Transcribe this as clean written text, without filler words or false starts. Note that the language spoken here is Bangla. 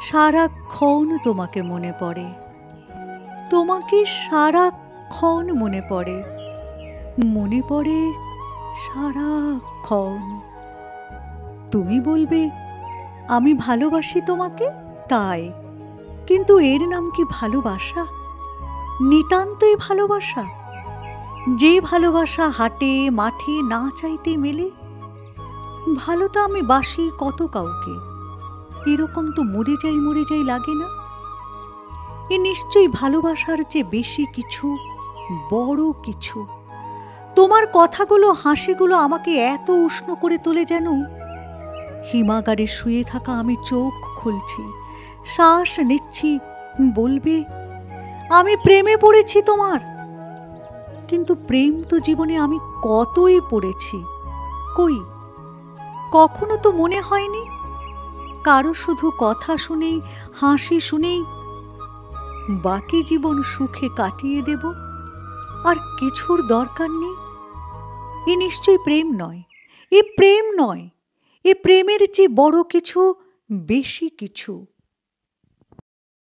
সারাক্ষণ তোমাকে মনে পড়ে, তোমাকে সারাক্ষণ মনে পড়ে, মনে পড়ে সারাক্ষণ। তুমি বলবে আমি ভালোবাসি তোমাকে, তাই, কিন্তু এর নাম কি ভালোবাসা? নিতান্তই ভালোবাসা? যে ভালোবাসা হাটে মাঠে না চাইতে মেলে। ভালো তো আমি বাসি কত কাউকে, এরকম তো মরে যাই লাগে না। এ নিশ্চয়ই ভালোবাসার চেয়ে বেশি কিছু, বড় কিছু। তোমার কথাগুলো হাসিগুলো আমাকে এত উষ্ণ করে তোলে যেন হিমাগারে শুয়ে থাকা আমি চোখ খুলছি, শ্বাস নিচ্ছি, বলবে আমি প্রেমে পড়েছি তোমার। কিন্তু প্রেম তো জীবনে আমি কতই পড়েছি, কই কখনো তো মনে হয়নি কারো শুধু কথা শুনেই, হাসি শুনেই বাকি জীবন সুখে কাটিয়ে দেব, আর কিছুর দরকার নেই। এ নিশ্চয়ই প্রেম নয়, এ প্রেম নয়, এ প্রেমের চেয়ে বড় কিছু, বেশি কিছু।